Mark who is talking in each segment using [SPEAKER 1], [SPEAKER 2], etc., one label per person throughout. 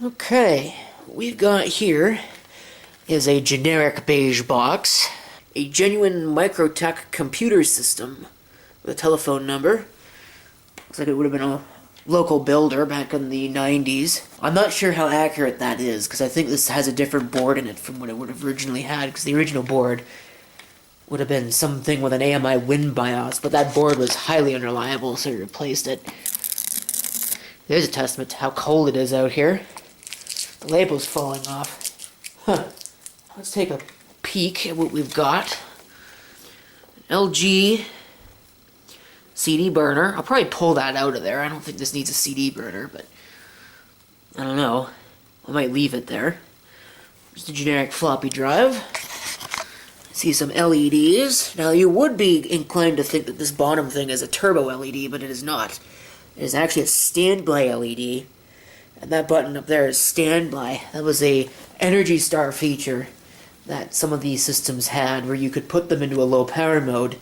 [SPEAKER 1] Okay, what we've got here is a generic beige box, a genuine MicroTech computer system with a telephone number. Looks like it would have been a local builder back in the 90s. I'm not sure how accurate that is, because I think this has a different board in it from what it would have originally had, because the original board would have been something with an AMI wind BIOS, but that board was highly unreliable, so we replaced it. There's a testament to how cold it is out here. The label's falling off. Huh. Let's take a peek at what we've got. An LG CD burner. I'll probably pull that out of there. I don't think this needs a CD burner, but I don't know. I might leave it there. Just a generic floppy drive. See some LEDs. Now you would be inclined to think that this bottom thing is a turbo LED, but it is not. It is actually a standby LED. And that button up there is standby. That was a Energy Star feature that some of these systems had where you could put them into a low power mode.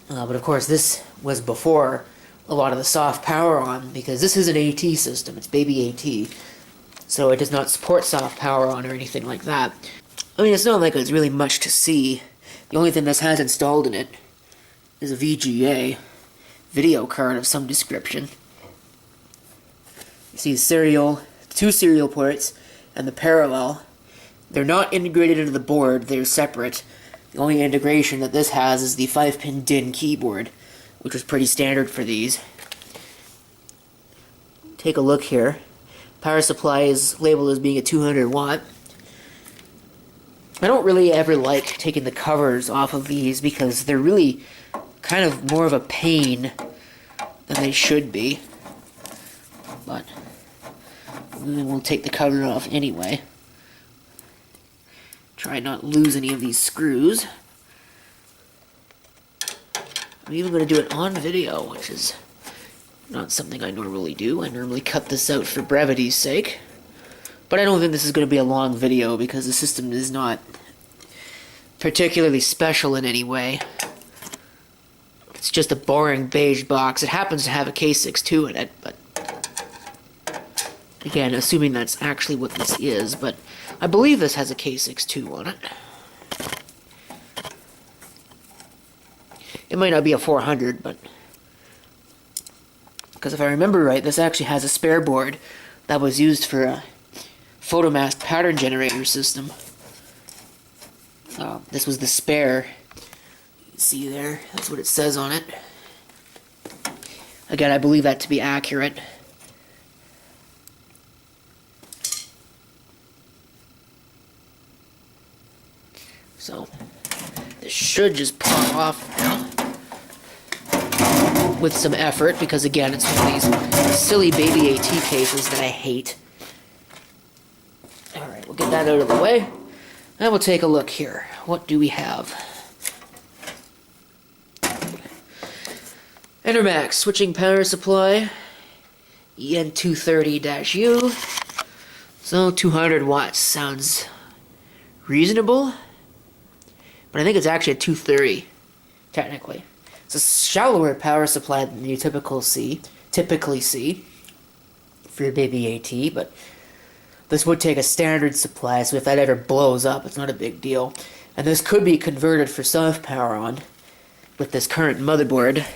[SPEAKER 1] But of course this was before a lot of the soft power on, because this is an AT system. It's baby AT. So it does not support soft power on or anything like that. I mean, it's not like there's really much to see. The only thing this has installed in it is a VGA video card of some description. You see the two serial ports, and the parallel. They're not integrated into the board, they're separate. The only integration that this has is the 5-pin DIN keyboard, which was pretty standard for these. Take a look here. Power supply is labeled as being a 200 watt. I don't really ever like taking the covers off of these because they're really kind of more of a pain than they should be. But we'll take the cover off anyway. Try not to lose any of these screws. I'm even going to do it on video, which is not something I normally do. I normally cut this out for brevity's sake. But I don't think this is going to be a long video because the system is not particularly special in any way. It's just a boring beige box. It happens to have a K62 in it, but again, assuming that's actually what this is, but I believe this has a K62 on it. It might not be a 400, but because if I remember right, this actually has a spare board that was used for a photomask pattern generator system. This was the spare. You can see there, that's what it says on it. Again, I believe that to be accurate. So, this should just pop off now with some effort, because again, it's one of these silly baby AT cases that I hate. Alright, we'll get that out of the way, and we'll take a look here. What do we have? Enermax switching power supply, EN230-U. So 200 watts sounds reasonable, but I think it's actually a 230, technically. It's a shallower power supply than you typically see for your baby AT, but this would take a standard supply, so if that ever blows up, it's not a big deal. And this could be converted for soft power on with this current motherboard,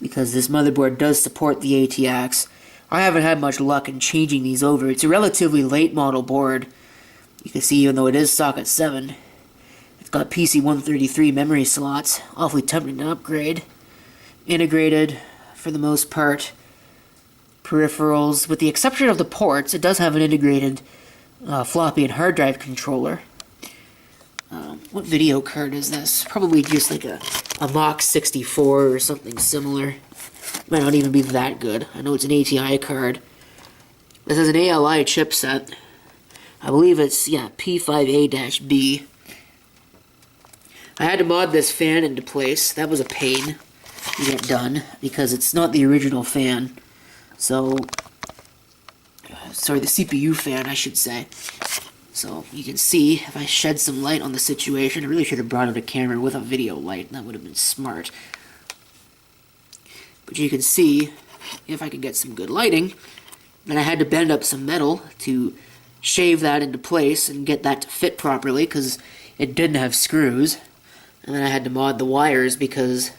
[SPEAKER 1] because this motherboard does support the ATX. I haven't had much luck in changing these over. It's a relatively late model board. You can see, even though it is socket 7, it's got PC-133 memory slots. Awfully tempting to upgrade. Integrated, for the most part. Peripherals, with the exception of the ports, it does have an integrated floppy and hard drive controller. What video card is this? Probably just like a Mach 64 or something similar. Might not even be that good. I know it's an ATI card. This is an ALI chipset. I believe it's, yeah, P5A-B. I had to mod this fan into place. That was a pain to get done, because it's not the original fan. So, sorry, the CPU fan, I should say. So, you can see, if I shed some light on the situation, I really should have brought out a camera with a video light. That would have been smart. But you can see, if I can get some good lighting, And I had to bend up some metal to shave that into place and get that to fit properly because it didn't have screws. And then I had to mod the wires because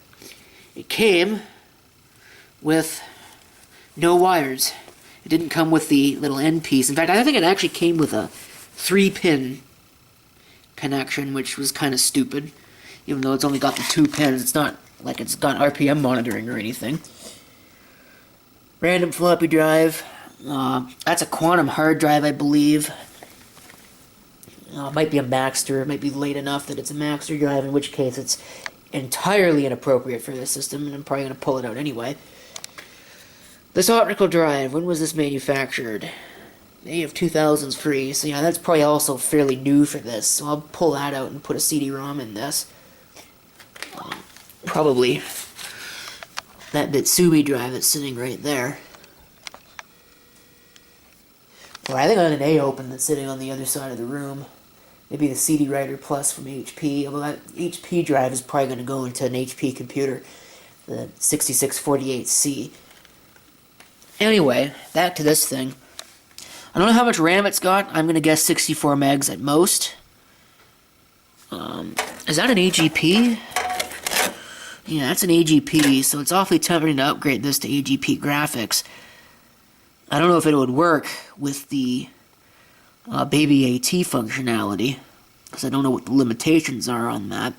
[SPEAKER 1] it came with no wires. It didn't come with the little end piece. In fact, I think it actually came with a 3-pin connection, which was kind of stupid. Even though it's only got the 2 pins, it's not like it's got RPM monitoring or anything. Random floppy drive. That's a quantum hard drive, I believe. It might be a Maxter. It might be late enough that it's a Maxter drive, in which case it's entirely inappropriate for this system, and I'm probably going to pull it out anyway. This optical drive, when was this manufactured? May of 2000's free, so yeah, that's probably also fairly new for this, so I'll pull that out and put a CD-ROM in this. Probably that Bitsumi drive that's sitting right there. Or I think I have an A open that's sitting on the other side of the room. Maybe the CD Writer Plus from HP, although that HP drive is probably going to go into an HP computer, the 6648C. Anyway, back to this thing. I don't know how much RAM it's got. I'm going to guess 64 megs at most. Is that an AGP? Yeah, that's an AGP, so it's awfully tempting to upgrade this to AGP graphics. I don't know if it would work with the Baby AT functionality, because I don't know what the limitations are on that.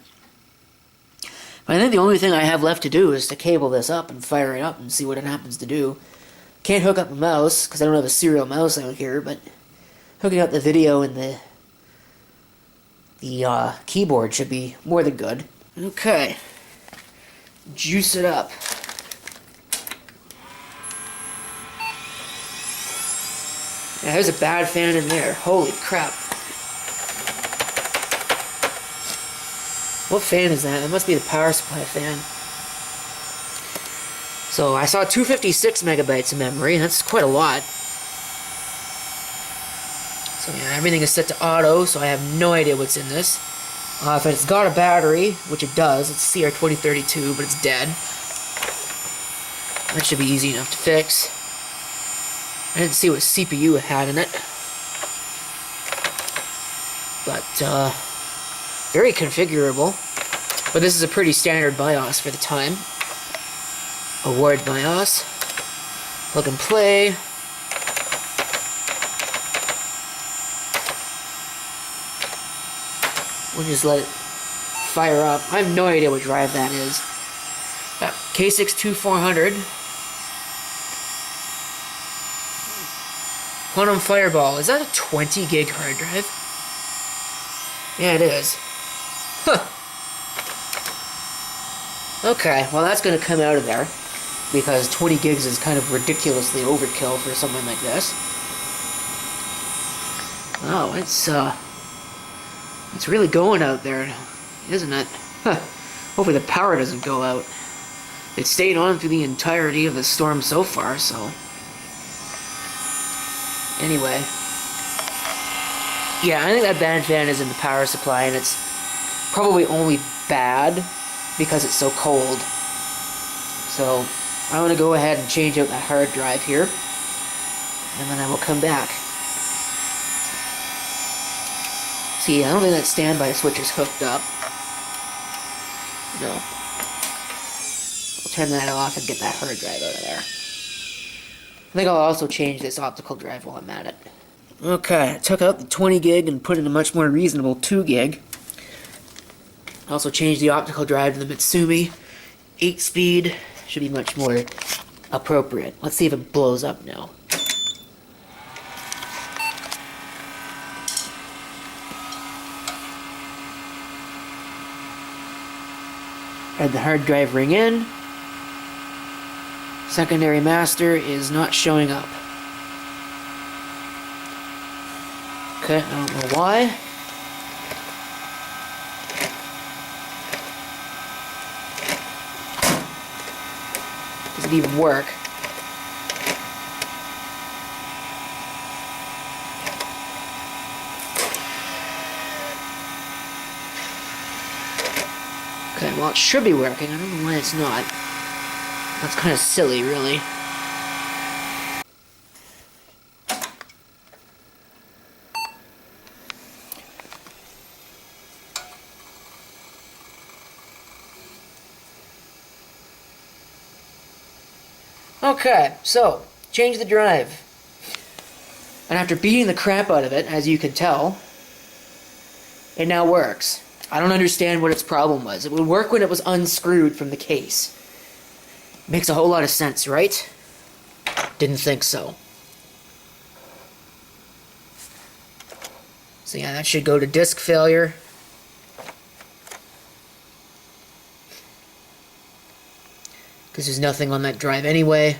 [SPEAKER 1] But I think the only thing I have left to do is to cable this up and fire it up and see what it happens to do. Can't hook up a mouse, because I don't have a serial mouse out here, but hooking up the video and the keyboard should be more than good. Okay. Juice it up. Yeah, there's a bad fan in there. Holy crap. What fan is that? That must be the power supply fan. So I saw 256 megabytes of memory. That's quite a lot. So yeah, everything is set to auto, so I have no idea what's in this. If it's got a battery, which it does, it's CR2032, but it's dead. That should be easy enough to fix. I didn't see what CPU it had in it. But, very configurable. But this is a pretty standard BIOS for the time. Award BIOS. Plug and play. We'll just let it fire up. I have no idea what drive that is. K62400. Quantum Fireball. Is that a 20 gig hard drive? Yeah, it is. Huh. Okay, well that's going to come out of there, because 20 gigs is kind of ridiculously overkill for something like this. Oh, it's really going out there, isn't it? Huh. Hopefully the power doesn't go out. It stayed on through the entirety of the storm so far, so... Anyway. Yeah, I think that bad fan is in the power supply, and it's probably only bad because it's so cold. So, I'm going to go ahead and change out that hard drive here, and then I will come back. See, I don't think that standby switch is hooked up. No. I'll turn that off and get that hard drive out of there. I think I'll also change this optical drive while I'm at it. Okay, I took out the 20 gig and put in a much more reasonable 2 gig. Also changed the optical drive to the Mitsumi 8-speed. Should be much more appropriate. Let's see if it blows up now. Had the hard drive ring in. Secondary master is not showing up. Okay, I don't know why. Does it even work? Okay, well it should be working. I don't know why it's not. That's kind of silly, really. Okay, so, change the drive. And after beating the crap out of it, as you can tell, it now works. I don't understand what its problem was. It would work when it was unscrewed from the case. Makes a whole lot of sense, right? Didn't think so. So yeah, that should go to disk failure. Because there's nothing on that drive anyway.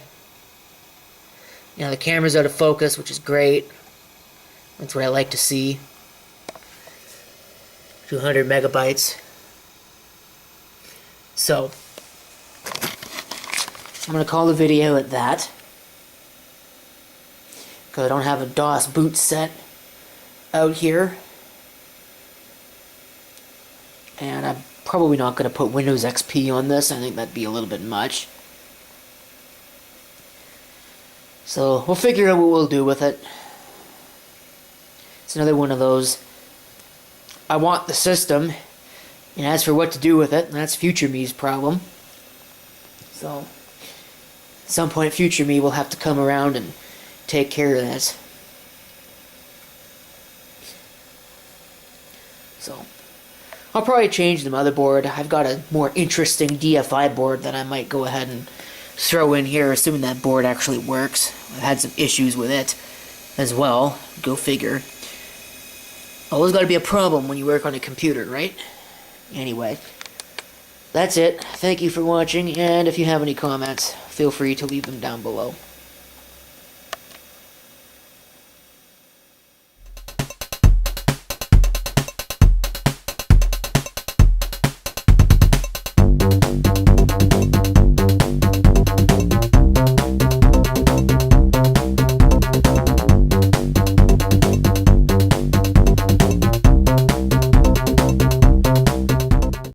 [SPEAKER 1] Now the camera's out of focus, which is great. That's what I like to see. 200 megabytes. So, I'm going to call the video at that. Because I don't have a DOS boot set out here. And I'm probably not going to put Windows XP on this. I think that'd be a little bit much. So, we'll figure out what we'll do with it. It's another one of those, I want the system, and as for what to do with it, that's future me's problem. So, at some point future me will have to come around and take care of this. So, I'll probably change the motherboard. I've got a more interesting DFI board that I might go ahead and throw in here, assuming that board actually works. I've had some issues with it as well. Go figure. Always got to be a problem when you work on a computer, right? Anyway, that's it. Thank you for watching, and if you have any comments, feel free to leave them down below.